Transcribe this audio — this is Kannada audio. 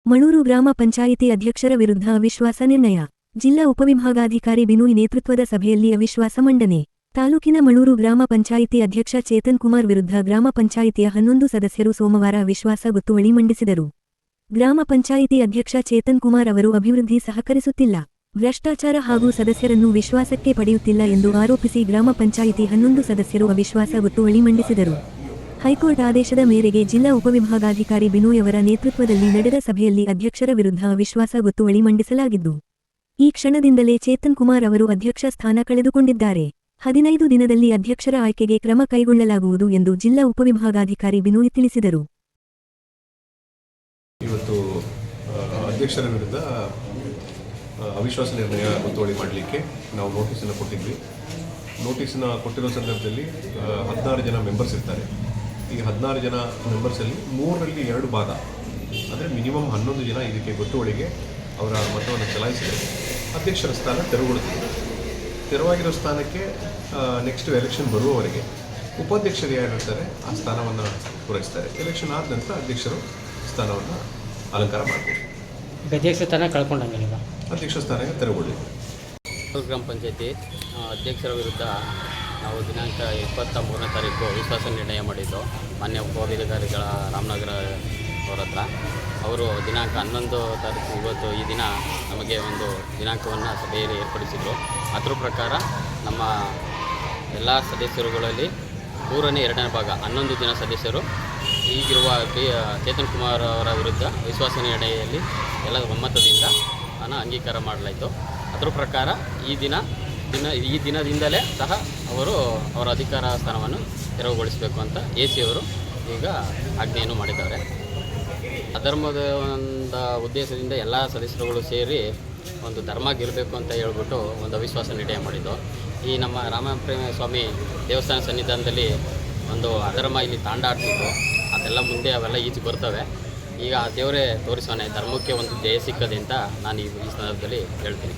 ಮಳೂರು ಗ್ರಾಮ ಪಂಚಾಯಿತಿ ಅಧ್ಯಕ್ಷರ ವಿರುದ್ಧ ಅವಿಶ್ವಾಸ ನಿರ್ಣಯ. ಜಿಲ್ಲಾ ಉಪವಿಭಾಗಾಧಿಕಾರಿ ಬಿನೋಯ್ ನೇತೃತ್ವದ ಸಭೆಯಲ್ಲಿ ಅವಿಶ್ವಾಸ ಮಂಡನೆ. ತಾಲೂಕಿನ ಮಳೂರು ಗ್ರಾಮ ಪಂಚಾಯಿತಿ ಅಧ್ಯಕ್ಷ ಚೇತನ್ ಕುಮಾರ್ ವಿರುದ್ಧ ಗ್ರಾಮ ಪಂಚಾಯಿತಿಯ 11 ಸದಸ್ಯರು ಸೋಮವಾರ ಅವಿಶ್ವಾಸ ಗೊತ್ತುವಳಿ ಮಂಡಿಸಿದರು. ಗ್ರಾಮ ಪಂಚಾಯಿತಿ ಅಧ್ಯಕ್ಷ ಚೇತನ್ ಕುಮಾರ್ ಅವರು ಅಭಿವೃದ್ಧಿ ಸಹಕರಿಸುತ್ತಿಲ್ಲ, ಭ್ರಷ್ಟಾಚಾರ ಹಾಗೂ ಸದಸ್ಯರನ್ನು ವಿಶ್ವಾಸಕ್ಕೆ ಪಡೆಯುತ್ತಿಲ್ಲ ಎಂದು ಆರೋಪಿಸಿ ಗ್ರಾಮ ಪಂಚಾಯಿತಿ 11 ಸದಸ್ಯರು ಅವಿಶ್ವಾಸ ಗೊತ್ತುವಳಿ ಮಂಡಿಸಿದರು. ಹೈಕೋರ್ಟ್ ಆದೇಶದ ಮೇರೆಗೆ ಜಿಲ್ಲಾ ಉಪವಿಭಾಗಾಧಿಕಾರಿ ಬಿನೋಯ್ ಅವರ ನೇತೃತ್ವದಲ್ಲಿ ನಡೆದ ಸಭೆಯಲ್ಲಿ ಅಧ್ಯಕ್ಷರ ವಿರುದ್ಧ ಅವಿಶ್ವಾಸ ಗೊತ್ತುವಳಿ ಮಂಡಿಸಲಾಗಿದ್ದು, ಈ ಕ್ಷಣದಿಂದಲೇ ಚೇತನ್ ಕುಮಾರ್ ಅವರು ಅಧ್ಯಕ್ಷ ಸ್ಥಾನ ಕಳೆದುಕೊಂಡಿದ್ದಾರೆ. 15 ದಿನದಲ್ಲಿ ಅಧ್ಯಕ್ಷರ ಆಯ್ಕೆಗೆ ಕ್ರಮ ಕೈಗೊಳ್ಳಲಾಗುವುದು ಎಂದು ಜಿಲ್ಲಾ ಉಪವಿಭಾಗಾಧಿಕಾರಿ ಬಿನೋಯ್ ತಿಳಿಸಿದರು. ಇವತ್ತು ಅಧ್ಯಕ್ಷರ ವಿರುದ್ಧ ಅವಿಶ್ವಾಸ ನಿರ್ಣಯ ಗೊತ್ತುವಳಿ ಮಾಡಲಿಕ್ಕೆ ನಾವು ನೋಟಿಸನ್ನು ಕೊಟ್ಟಿದ್ವಿ. ನೋಟಿಸನ್ನು ಕೊಟ್ಟಿರೋ ಸಂದರ್ಭದಲ್ಲಿ 16 ಜನ ಮೆಂಬರ್ಸ್ ಇರ್ತಾರೆ. ಈ 16 ಜನ ಮೆಂಬರ್ಸಲ್ಲಿ 3ರಲ್ಲಿ 2 ಭಾಗ ಅಂದರೆ ಮಿನಿಮಮ್ 11 ಜನ ಇದಕ್ಕೆ ಗೊತ್ತುವಳಿಗೆ ಅವರ ಮತವನ್ನು ಚಲಾಯಿಸಿದರೆ ಅಧ್ಯಕ್ಷರ ಸ್ಥಾನ ತೆರವುಗೊಳ್ಳುತ್ತದೆ. ತೆರವಾಗಿರೋ ಸ್ಥಾನಕ್ಕೆ ನೆಕ್ಸ್ಟ್ ಎಲೆಕ್ಷನ್ ಬರುವವರೆಗೆ ಉಪಾಧ್ಯಕ್ಷರು ಯಾರಿರ್ತಾರೆ ಆ ಸ್ಥಾನವನ್ನು ಪೂರೈಸ್ತಾರೆ. ಎಲೆಕ್ಷನ್ ಆದ ನಂತರ ಅಧ್ಯಕ್ಷರು ಸ್ಥಾನವನ್ನು ಅಲಂಕಾರ ಮಾಡಬೇಕು. ಅಧ್ಯಕ್ಷ ಸ್ಥಾನ ಕಳ್ಕೊಂಡಂಗೆ ಅಧ್ಯಕ್ಷ ಸ್ಥಾನಕ್ಕೆ ತೆರವುಗೊಳ್ಳಿ. ಗ್ರಾಮ ಪಂಚಾಯತಿ ಅಧ್ಯಕ್ಷರ ವಿರುದ್ಧ ನಾವು ದಿನಾಂಕ 23ನೇ ತಾರೀಕು ವಿಶ್ವಾಸ ನಿರ್ಣಯ ಮಾಡಿದ್ದು ಮಾನ್ಯ ಉಪವಿಭಾಗಾಧಿಕಾರಿಗಳ ರಾಮನಗರ ಅವರ ಹತ್ರ. ಅವರು ದಿನಾಂಕ 11 ತಾರೀಕು ಇವತ್ತು ಈ ದಿನ ನಮಗೆ ಒಂದು ದಿನಾಂಕವನ್ನು ಸಭೆಯಲ್ಲಿ ಏರ್ಪಡಿಸಿದರು. ಅದರ ಪ್ರಕಾರ ನಮ್ಮ ಎಲ್ಲ ಸದಸ್ಯರುಗಳಲ್ಲಿ 3ನೇ 2ನೇ ಭಾಗ 11 ಜನ ಸದಸ್ಯರು ಈಗಿರುವ ಚೇತನ್ ಕುಮಾರ್ ಅವರ ವಿರುದ್ಧ ವಿಶ್ವಾಸ ನಿರ್ಣಯದಲ್ಲಿ ಎಲ್ಲ ಒಮ್ಮತದಿಂದ ಅಂಗೀಕಾರ ಮಾಡಲಾಯಿತು. ಅದರ ಪ್ರಕಾರ ಈ ದಿನದಿಂದಲೇ ಸಹ ಅವರು ಅವರ ಅಧಿಕಾರ ಸ್ಥಾನವನ್ನು ತೆರವುಗೊಳಿಸಬೇಕು ಅಂತ AC ಅವರು ಈಗ ಆಜ್ಞೆಯನ್ನು ಮಾಡಿದ್ದಾರೆ. ಅಧರ್ಮದ ಒಂದು ಉದ್ದೇಶದಿಂದ ಎಲ್ಲ ಸದಸ್ಯರುಗಳು ಸೇರಿ ಒಂದು ಧರ್ಮ ಗೆಲ್ಲಬೇಕು ಅಂತ ಹೇಳ್ಬಿಟ್ಟು ಒಂದು ಅವಿಶ್ವಾಸ ನಿರ್ಣಯ ಮಾಡಿದ್ದು. ಈ ನಮ್ಮ ರಾಮಪ್ರೇಮ ಸ್ವಾಮಿ ದೇವಸ್ಥಾನ ಸನ್ನಿಧಾನದಲ್ಲಿ ಒಂದು ಅಧರ್ಮ ಇಲ್ಲಿ ತಾಂಡಾಡ್ತಿತ್ತು. ಅದೆಲ್ಲ ಮುಂದೆ ಅವೆಲ್ಲ ಈಚೆ ಬರ್ತವೆ. ಈಗ ದೇವರೇ ತೋರಿಸೋಣ, ಧರ್ಮಕ್ಕೆ ಒಂದು ಜಯ ಸಿಕ್ಕದೆ ಅಂತ ನಾನು ಈ ಸಂದರ್ಭದಲ್ಲಿ ಹೇಳ್ತೀನಿ.